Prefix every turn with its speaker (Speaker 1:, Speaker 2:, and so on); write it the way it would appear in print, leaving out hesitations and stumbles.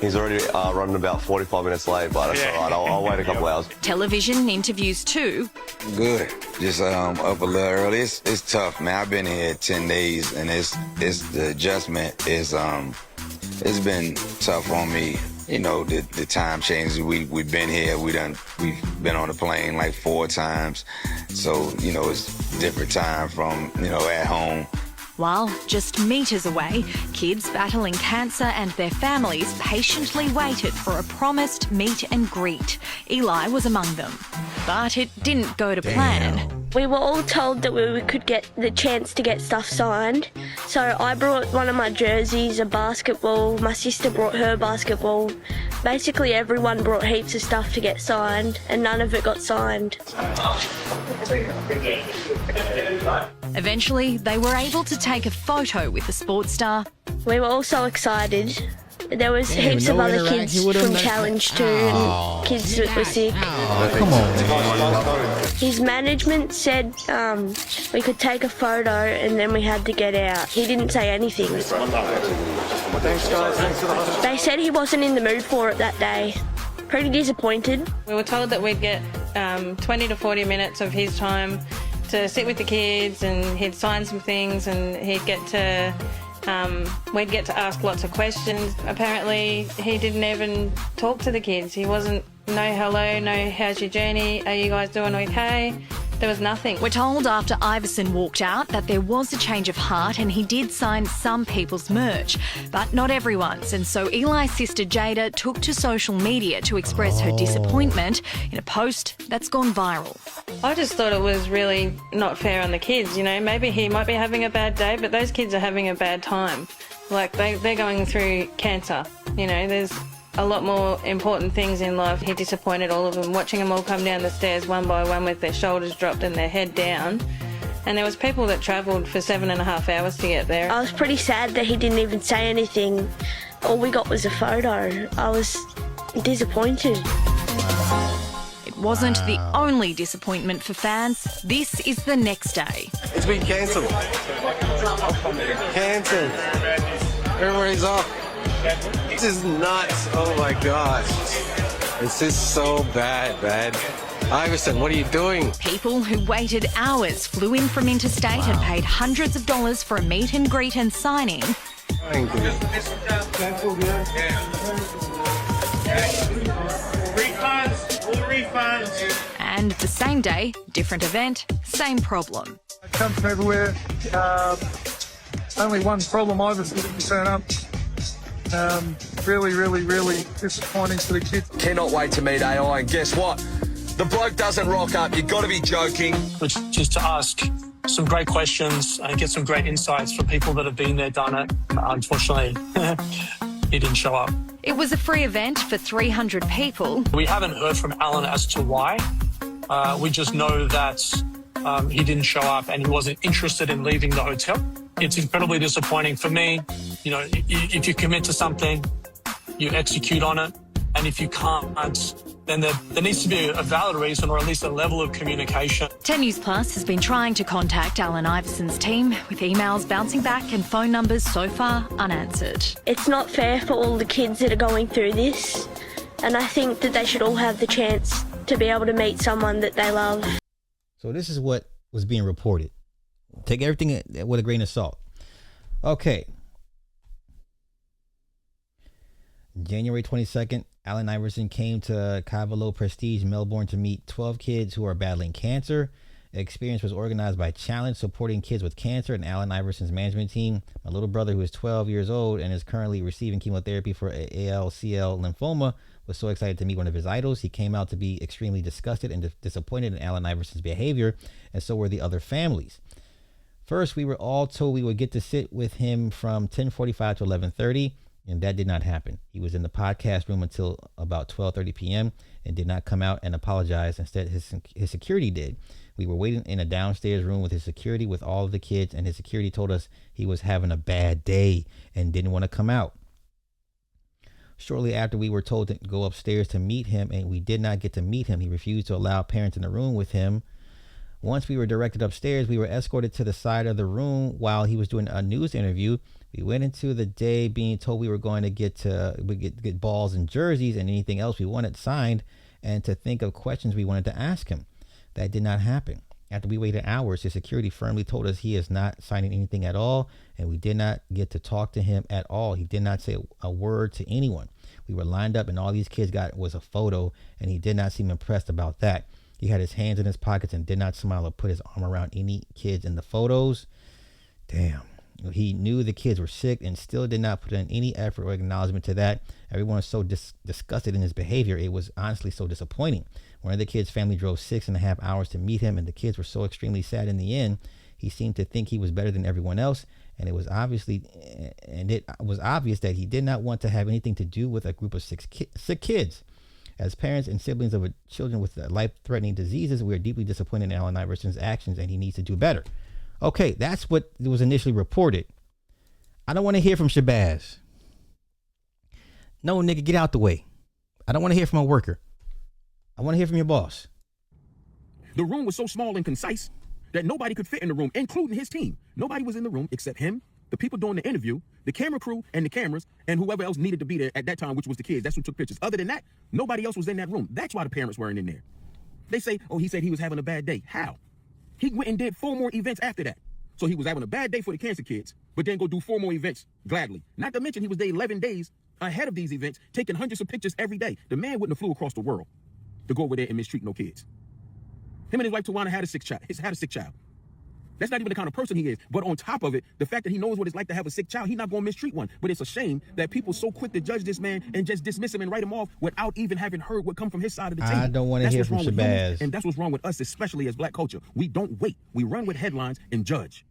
Speaker 1: He's already running about 45 minutes late, but that's all right. I'll wait a couple hours.
Speaker 2: Television interviews too.
Speaker 3: Good. Just up a little early. It's tough, man. I've been here 10 days, and it's the adjustment is it's been tough on me. You know, the time changes. We've been here. We've been on the plane like 4 times. So, you know, it's different time from, you know, at home.
Speaker 2: While just metres away, kids battling cancer and their families patiently waited for a promised meet and greet. Eli was among them. But it didn't go to plan.
Speaker 4: We were all told that we could get the chance to get stuff signed. So I brought one of my jerseys, a basketball, my sister brought her basketball. Basically everyone brought heaps of stuff to get signed, and none of it got signed.
Speaker 2: Eventually, they were able to take a photo with the sports star.
Speaker 4: We were all so excited. There was heaps of other kids from Challenge 2 and kids that were sick.
Speaker 5: Come on.
Speaker 4: His management said we could take a photo and then we had to get out. He didn't say anything.
Speaker 1: Thanks, guys.
Speaker 4: They said he wasn't in the mood for it that day. Pretty disappointed.
Speaker 6: We were told that we'd get 20 to 40 minutes of his time to sit with the kids, and he'd sign some things, and we'd get to ask lots of questions. Apparently, he didn't even talk to the kids. He wasn't, no hello, no how's your journey, are you guys doing okay? There was nothing.
Speaker 2: We're told after Iverson walked out that there was a change of heart and he did sign some people's merch, but not everyone's. And so Eli's sister Jada took to social media to express her disappointment in a post that's gone viral.
Speaker 6: I just thought it was really not fair on the kids, you know. Maybe he might be having a bad day, but those kids are having a bad time. Like, they're going through cancer, you know. There's a lot more important things in life. He disappointed all of them, watching them all come down the stairs one by one with their shoulders dropped and their head down. And there was people that travelled for 7.5 hours to get there.
Speaker 4: I was pretty sad that he didn't even say anything. All we got was a photo. I was disappointed.
Speaker 2: It wasn't the only disappointment for fans. This is the next day.
Speaker 1: It's been cancelled. Cancelled. Everybody's off. This is nuts. Oh my gosh. This is so bad, man. Iverson, what are you doing?
Speaker 2: People who waited hours flew in from interstate and paid hundreds of dollars for a meet and greet and signing.
Speaker 7: Refunds, all refunds.
Speaker 2: And the same day, different event, same problem.
Speaker 8: It comes from everywhere. Only one problem, Iverson didn't turn up. Really disappointing for the kids.
Speaker 9: Cannot wait to meet AI, and guess what? The bloke doesn't rock up. You've got to be joking.
Speaker 10: Which is to ask some great questions and get some great insights from people that have been there, done it. Unfortunately, he didn't show up.
Speaker 2: It was a free event for 300 people.
Speaker 10: We haven't heard from Alan as to why. We just know that he didn't show up and he wasn't interested in leaving the hotel. It's incredibly disappointing for me. You know, if you commit to something, you execute on it. And if you can't, then there needs to be a valid reason, or at least a level of communication.
Speaker 2: 10 News Plus has been trying to contact Alan Iverson's team, with emails bouncing back and phone numbers so far unanswered.
Speaker 4: It's not fair for all the kids that are going through this, and I think that they should all have the chance to be able to meet someone that they love.
Speaker 5: So this is what was being reported. Take everything with a grain of salt. Okay. January 22nd, Allen Iverson came to Cavallo Prestige, Melbourne to meet 12 kids who are battling cancer. The experience was organized by Challenge, supporting kids with cancer, and Allen Iverson's management team. My little brother, who is 12 years old and is currently receiving chemotherapy for ALCL lymphoma, was so excited to meet one of his idols. He came out to be extremely disgusted and disappointed in Allen Iverson's behavior, and so were the other families. First, we were all told we would get to sit with him from 10:45 to 11:30, and that did not happen. He was in the podcast room until about 12:30 p.m. and did not come out and apologize. Instead, his security did. We were waiting in a downstairs room with his security with all of the kids, and his security told us he was having a bad day and didn't want to come out. Shortly after, we were told to go upstairs to meet him, and we did not get to meet him. He refused to allow parents in the room with him. Once we were directed upstairs, we were escorted to the side of the room while he was doing a news interview. We went into the day being told we were going to get balls and jerseys and anything else we wanted signed, and to think of questions we wanted to ask him. That did not happen. After we waited hours, his security firmly told us he is not signing anything at all, and we did not get to talk to him at all. He did not say a word to anyone. We were lined up, and all these kids got was a photo, and he did not seem impressed about that. He had his hands in his pockets and did not smile or put his arm around any kids in the photos. Damn. He knew the kids were sick and still did not put in any effort or acknowledgement to that. Everyone was so disgusted in his behavior. It was honestly so disappointing. One of the kids' family drove 6.5 hours to meet him, and the kids were so extremely sad in the end. He seemed to think he was better than everyone else, and it was obvious that he did not want to have anything to do with a group of sick kids. As parents and siblings of children with life-threatening diseases, we are deeply disappointed in Allen Iverson's actions, and he needs to do better. Okay, that's what was initially reported. I don't want to hear from Shabazz. No, nigga, get out the way. I don't want to hear from a worker. I want to hear from your boss.
Speaker 11: The room was so small and concise that nobody could fit in the room, including his team. Nobody was in the room except him, the people doing the interview, the camera crew and the cameras, and whoever else needed to be there at that time, which was the kids. That's who took pictures. Other than that, nobody else was in that room. That's why the parents weren't in there. They say, oh, he said he was having a bad day. How? He went and did 4 more events after that. So he was having a bad day for the cancer kids, but then go do 4 more events gladly. Not to mention he was there 11 days ahead of these events, taking hundreds of pictures every day. The man wouldn't have flew across the world to go over there and mistreat no kids. Him and his wife Tawana had a sick child. That's not even the kind of person he is. But on top of it, the fact that he knows what it's like to have a sick child, he's not going to mistreat one. But it's a shame that people so quick to judge this man and just dismiss him and write him off without even having heard what come from his side of the table.
Speaker 5: I don't want to hear from Shabazz.
Speaker 11: And that's what's wrong with us, especially as black culture. We don't wait. We run with headlines and judge.